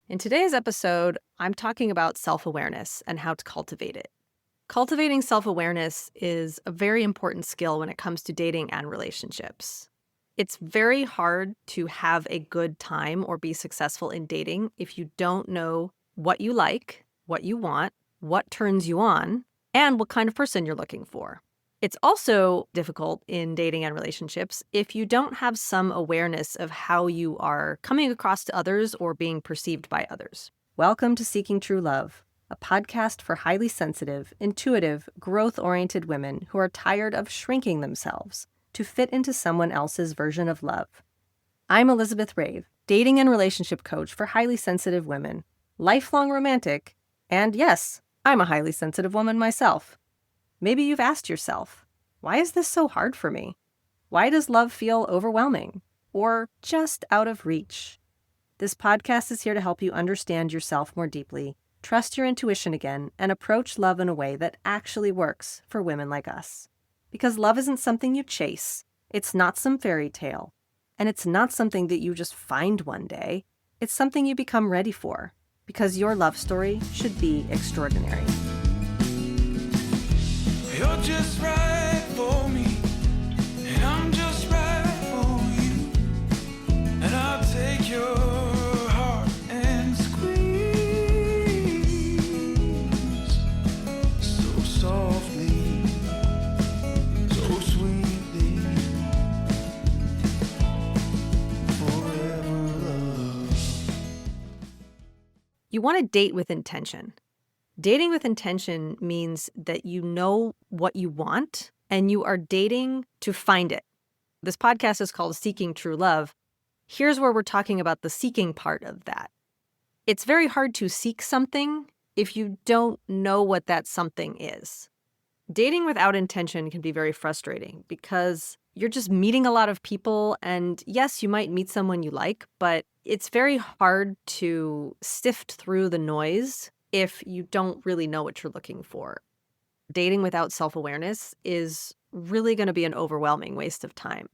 In today's episode, I'm talking about self-awareness and how to cultivate it. Cultivating self-awareness is a very important skill when it comes to dating and relationships. It's very hard to have a good time or be successful in dating if you don't know what you like, what you want, what turns you on, and what kind of person you're looking for. It's also difficult in dating and relationships if you don't have some awareness of how you are coming across to others or being perceived by others. Welcome to Seeking True Love, a podcast for highly sensitive, intuitive, growth-oriented women who are tired of shrinking themselves to fit into someone else's version of love. I'm Elizabeth Rave, dating and relationship coach for highly sensitive women, lifelong romantic, and yes, I'm a highly sensitive woman myself. Maybe you've asked yourself, why is this so hard for me? Why does love feel overwhelming or just out of reach? This podcast is here to help you understand yourself more deeply, trust your intuition again, and approach love in a way that actually works for women like us. Because love isn't something you chase, it's not some fairy tale, and it's not something that you just find one day. It's something you become ready for, because your love story should be extraordinary. You're just right for me, and I'm just right for you. And I'll take your heart and squeeze so softly, so sweetly, forever love. You want to date with intention. Dating with intention means that you know what you want and you are dating to find it. This podcast is called Seeking True Love. Here's where we're talking about the seeking part of that. It's very hard to seek something if you don't know what that something is. Dating without intention can be very frustrating because you're just meeting a lot of people, and yes, you might meet someone you like, but it's very hard to sift through the noise if you don't really know what you're looking for. Dating without self-awareness is really going to be an overwhelming waste of time.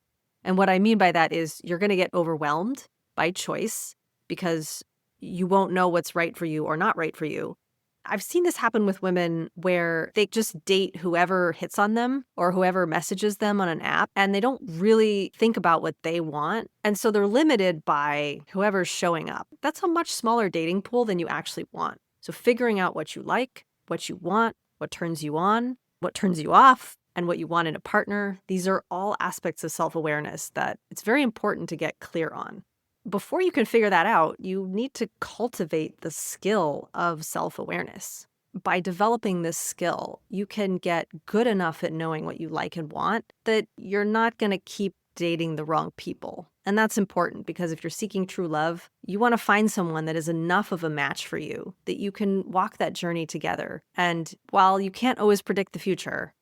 And what I mean by that is you're going to get overwhelmed by choice because you won't know what's right for you or not right for you. I've seen this happen with women where they just date whoever hits on them or whoever messages them on an app, and they don't really think about what they want. And so they're limited by whoever's showing up. That's a much smaller dating pool than you actually want. So figuring out what you like, what you want, what turns you on, what turns you off, and what you want in a partner, these are all aspects of self-awareness that it's very important to get clear on. Before you can figure that out, you need to cultivate the skill of self-awareness. By developing this skill, you can get good enough at knowing what you like and want that you're not going to keep dating the wrong people. And that's important because if you're seeking true love, you want to find someone that is enough of a match for you that you can walk that journey together. And while you can't always predict the future,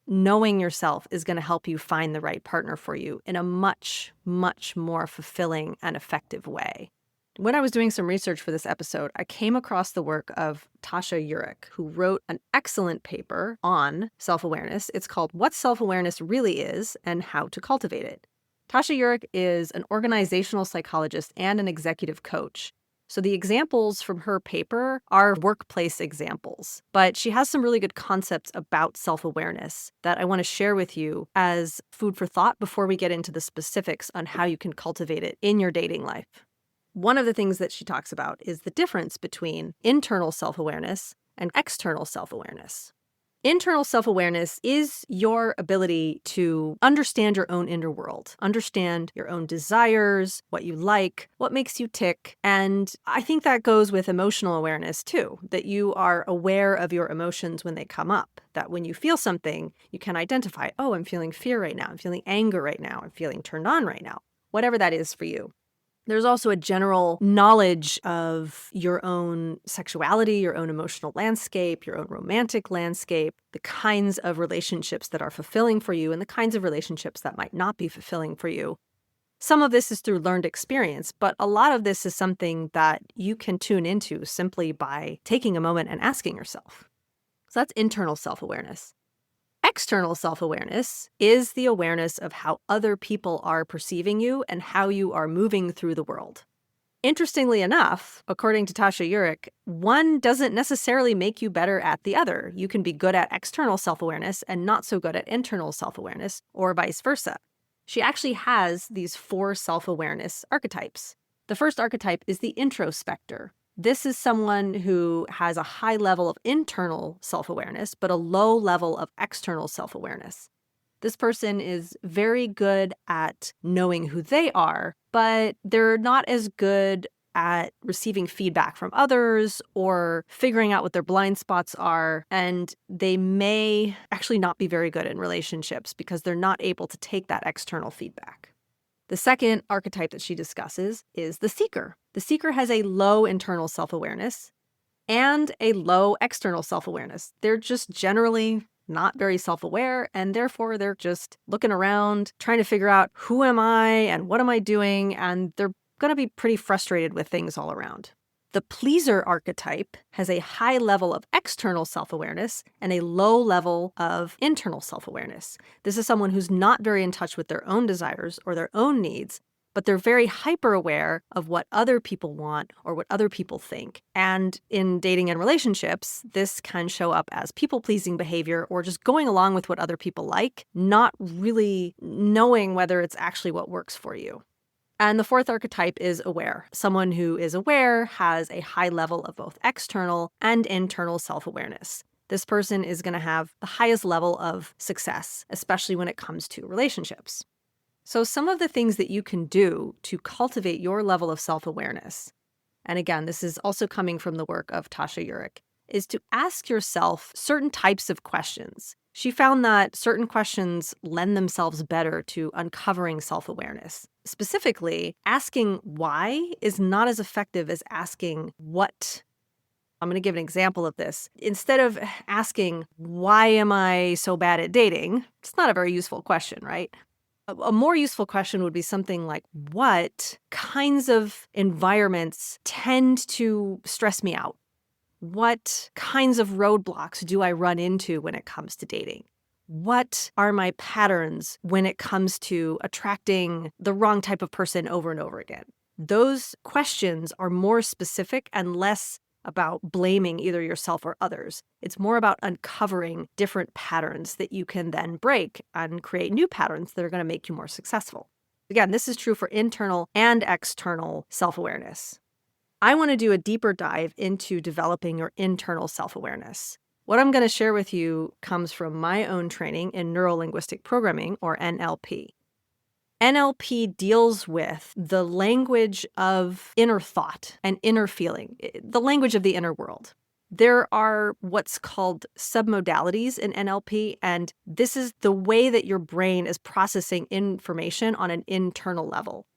knowing yourself is going to help you find the right partner for you in a much, much more fulfilling and effective way. When I was doing some research for this episode, I came across the work of Tasha Eurich, who wrote an excellent paper on self-awareness. It's called What Self-Awareness Really Is and How to Cultivate It. Tasha Eurich is an organizational psychologist and an executive coach. So the examples from her paper are workplace examples, but she has some really good concepts about self-awareness that I want to share with you as food for thought before we get into the specifics on how you can cultivate it in your dating life. One of the things that she talks about is the difference between internal self-awareness and external self-awareness. Internal self-awareness is your ability to understand your own inner world, understand your own desires, what you like, what makes you tick. And I think that goes with emotional awareness too, that you are aware of your emotions when they come up, that when you feel something, you can identify, oh, I'm feeling fear right now, I'm feeling anger right now, I'm feeling turned on right now, whatever that is for you. There's also a general knowledge of your own sexuality, your own emotional landscape, your own romantic landscape, the kinds of relationships that are fulfilling for you and the kinds of relationships that might not be fulfilling for you. Some of this is through learned experience, but a lot of this is something that you can tune into simply by taking a moment and asking yourself. So that's internal self-awareness. External self-awareness is the awareness of how other people are perceiving you and how you are moving through the world. Interestingly enough, according to Tasha Eurich, one doesn't necessarily make you better at the other. You can be good at external self-awareness and not so good at internal self-awareness, or vice versa. She actually has these 4 self-awareness archetypes. The first archetype is the introspector. This is someone who has a high level of internal self-awareness, but a low level of external self-awareness. This person is very good at knowing who they are, but they're not as good at receiving feedback from others or figuring out what their blind spots are. And they may actually not be very good in relationships because they're not able to take that external feedback. The second archetype that she discusses is the seeker. The seeker has a low internal self-awareness and a low external self-awareness. They're just generally not very self-aware, and therefore they're just looking around, trying to figure out who am I and what am I doing, and they're going to be pretty frustrated with things all around. The pleaser archetype has a high level of external self-awareness and a low level of internal self-awareness. This is someone who's not very in touch with their own desires or their own needs, but they're very hyper-aware of what other people want or what other people think. And in dating and relationships, this can show up as people-pleasing behavior or just going along with what other people like, not really knowing whether it's actually what works for you. And the fourth archetype is aware. Someone who is aware has a high level of both external and internal self-awareness. This person is going to have the highest level of success, especially when it comes to relationships. So some of the things that you can do to cultivate your level of self-awareness, and again, this is also coming from the work of Tasha Eurich, is to ask yourself certain types of questions. She found that certain questions lend themselves better to uncovering self-awareness. Specifically, asking why is not as effective as asking what. I'm going to give an example of this. Instead of asking, why am I so bad at dating? It's not a very useful question, right? A more useful question would be something like, what kinds of environments tend to stress me out? What kinds of roadblocks do I run into when it comes to dating? What are my patterns when it comes to attracting the wrong type of person over and over again? Those questions are more specific and less about blaming either yourself or others. It's more about uncovering different patterns that you can then break and create new patterns that are going to make you more successful. Again, this is true for internal and external self-awareness. I want to do a deeper dive into developing your internal self-awareness. What I'm going to share with you comes from my own training in Neuro-Linguistic Programming, or NLP. NLP deals with the language of inner thought and inner feeling, the language of the inner world. There are what's called submodalities in NLP, and this is the way that your brain is processing information on an internal level.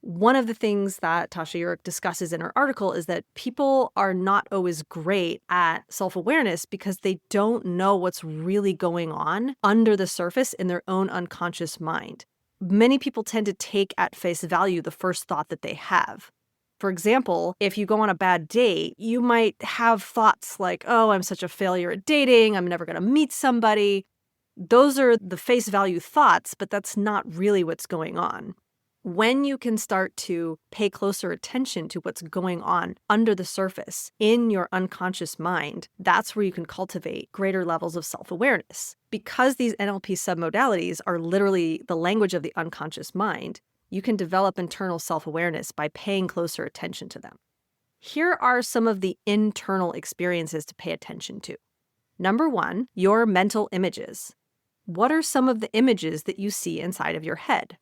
One of the things that Tasha Eurich discusses in her article is that people are not always great at self-awareness because they don't know what's really going on under the surface in their own unconscious mind. Many people tend to take at face value the first thought that they have. For example, if you go on a bad date, you might have thoughts like, oh, I'm such a failure at dating, I'm never going to meet somebody. Those are the face value thoughts, but that's not really what's going on. When you can start to pay closer attention to what's going on under the surface in your unconscious mind, that's where you can cultivate greater levels of self-awareness. Because these NLP submodalities are literally the language of the unconscious mind, you can develop internal self-awareness by paying closer attention to them. Here are some of the internal experiences to pay attention to. Number 1, your mental images. What are some of the images that you see inside of your head?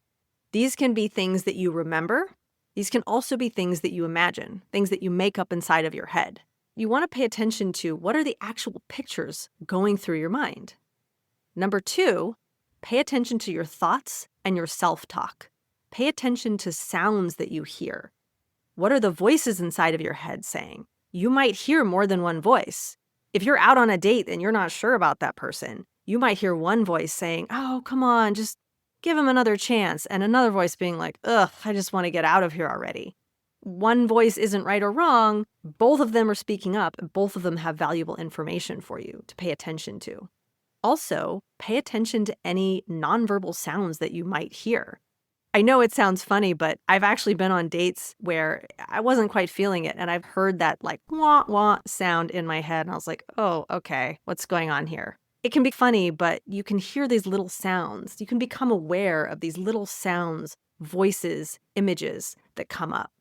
These can be things that you remember. These can also be things that you imagine, things that you make up inside of your head. You want to pay attention to what are the actual pictures going through your mind. Number 2, pay attention to your thoughts and your self-talk. Pay attention to sounds that you hear. What are the voices inside of your head saying? You might hear more than one voice. If you're out on a date and you're not sure about that person, you might hear one voice saying, oh, come on, just give him another chance, and another voice being like, ugh, I just want to get out of here already. One voice isn't right or wrong. Both of them are speaking up, and both of them have valuable information for you to pay attention to. Also, pay attention to any nonverbal sounds that you might hear. I know it sounds funny, but I've actually been on dates where I wasn't quite feeling it, and I've heard that like wah wah sound in my head, and I was like, oh, okay, what's going on here? It can be funny, but you can hear these little sounds. You can become aware of these little sounds, voices, images that come up.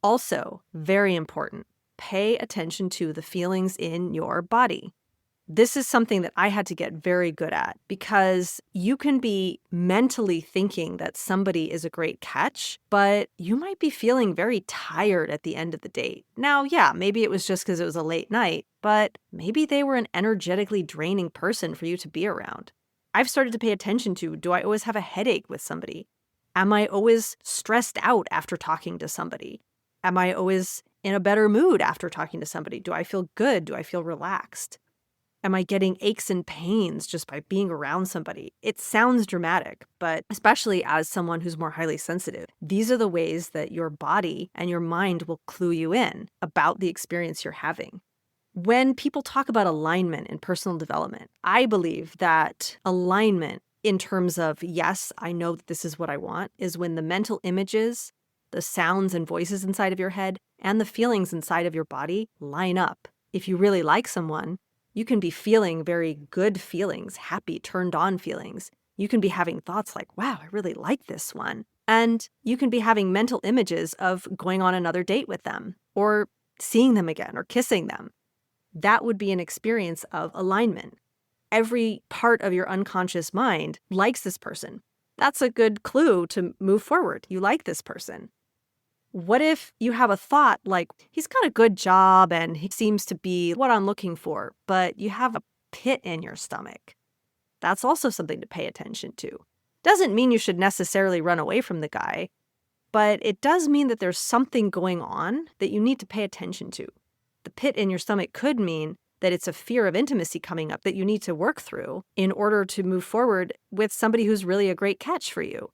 Also, very important, pay attention to the feelings in your body. This is something that I had to get very good at because you can be mentally thinking that somebody is a great catch, but you might be feeling very tired at the end of the date. Now, yeah, maybe it was just because it was a late night, but maybe they were an energetically draining person for you to be around. I've started to pay attention to, do I always have a headache with somebody? Am I always stressed out after talking to somebody? Am I always in a better mood after talking to somebody? Do I feel good? Do I feel relaxed? Am I getting aches and pains just by being around somebody? It sounds dramatic, but especially as someone who's more highly sensitive, these are the ways that your body and your mind will clue you in about the experience you're having. When people talk about alignment in personal development, I believe that alignment in terms of, yes, I know that this is what I want, is when the mental images, the sounds and voices inside of your head, and the feelings inside of your body line up. If you really like someone, you can be feeling very good feelings, happy, turned on feelings. You can be having thoughts like, wow, I really like this one. And you can be having mental images of going on another date with them or seeing them again or kissing them. That would be an experience of alignment. Every part of your unconscious mind likes this person. That's a good clue to move forward. You like this person. What if you have a thought like, he's got a good job and he seems to be what I'm looking for, but you have a pit in your stomach? That's also something to pay attention to. Doesn't mean you should necessarily run away from the guy, but it does mean that there's something going on that you need to pay attention to. The pit in your stomach could mean that it's a fear of intimacy coming up that you need to work through in order to move forward with somebody who's really a great catch for you.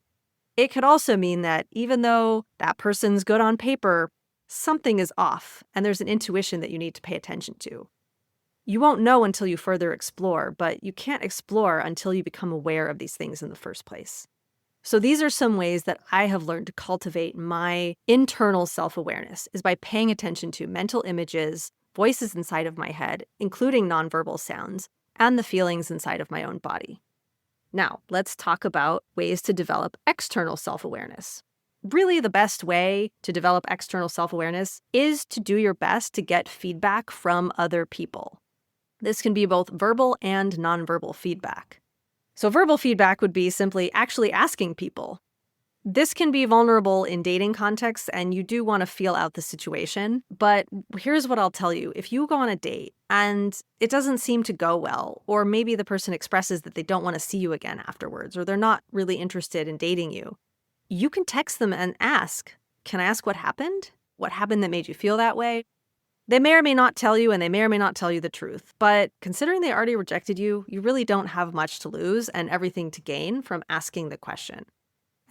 It could also mean that even though that person's good on paper, something is off and there's an intuition that you need to pay attention to. You won't know until you further explore, but you can't explore until you become aware of these things in the first place. So these are some ways that I have learned to cultivate my internal self-awareness, is by paying attention to mental images, voices inside of my head, including nonverbal sounds, and the feelings inside of my own body. Now, let's talk about ways to develop external self-awareness. Really, the best way to develop external self-awareness is to do your best to get feedback from other people. This can be both verbal and nonverbal feedback. So verbal feedback would be simply actually asking people. This can be vulnerable in dating contexts, and you do want to feel out the situation. But here's what I'll tell you. If you go on a date and it doesn't seem to go well, or maybe the person expresses that they don't want to see you again afterwards, or they're not really interested in dating you, you can text them and ask, can I ask what happened? What happened that made you feel that way? They may or may not tell you, and they may or may not tell you the truth. But considering they already rejected you, you really don't have much to lose and everything to gain from asking the question.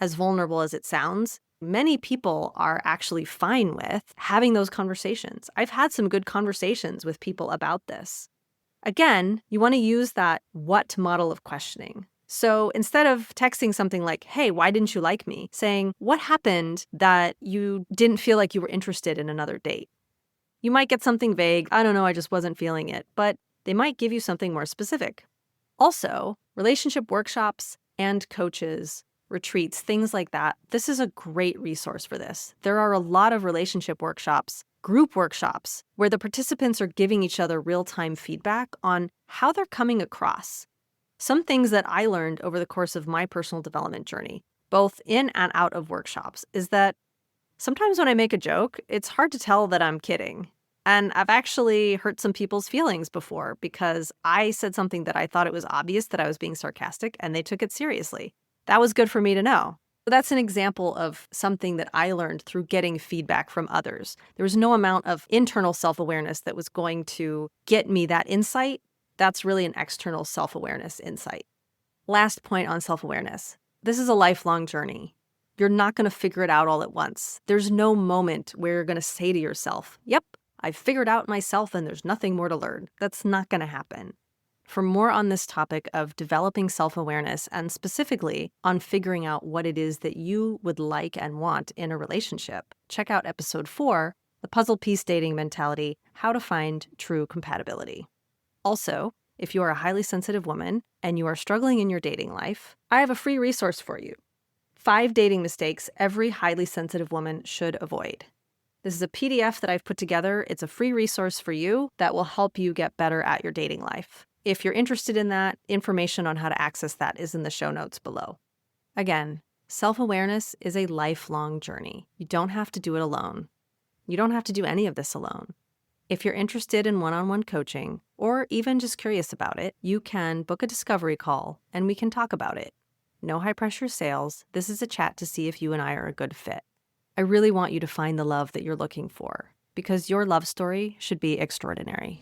As vulnerable as it sounds, many people are actually fine with having those conversations. I've had some good conversations with people about this. Again, you want to use that what model of questioning. So instead of texting something like, hey, why didn't you like me? Saying, what happened that you didn't feel like you were interested in another date? You might get something vague, I don't know, I just wasn't feeling it, but they might give you something more specific. Also, relationship workshops and coaches, retreats, things like that. This is a great resource for this. There are a lot of relationship workshops, group workshops, where the participants are giving each other real-time feedback on how they're coming across. Some things that I learned over the course of my personal development journey, both in and out of workshops, is that sometimes when I make a joke, it's hard to tell that I'm kidding. And I've actually hurt some people's feelings before because I said something that I thought it was obvious that I was being sarcastic, and they took it seriously. That was good for me to know. That's an example of something that I learned through getting feedback from others. There was no amount of internal self-awareness that was going to get me that insight. That's really an external self-awareness insight. Last point on self-awareness. This is a lifelong journey. You're not going to figure it out all at once. There's no moment where you're going to say to yourself, yep, I've figured out myself and there's nothing more to learn. That's not going to happen. For more on this topic of developing self-awareness and specifically on figuring out what it is that you would like and want in a relationship, check out episode 4, The Puzzle Piece Dating Mentality, How to Find True Compatibility. Also, if you are a highly sensitive woman and you are struggling in your dating life, I have a free resource for you. 5 dating mistakes every highly sensitive woman should avoid. This is a PDF that I've put together. It's a free resource for you that will help you get better at your dating life. If you're interested in that, information on how to access that is in the show notes below. Again, self-awareness is a lifelong journey. You don't have to do it alone. You don't have to do any of this alone. If you're interested in one-on-one coaching, or even just curious about it, you can book a discovery call and we can talk about it. No high-pressure sales. This is a chat to see if you and I are a good fit. I really want you to find the love that you're looking for, because your love story should be extraordinary.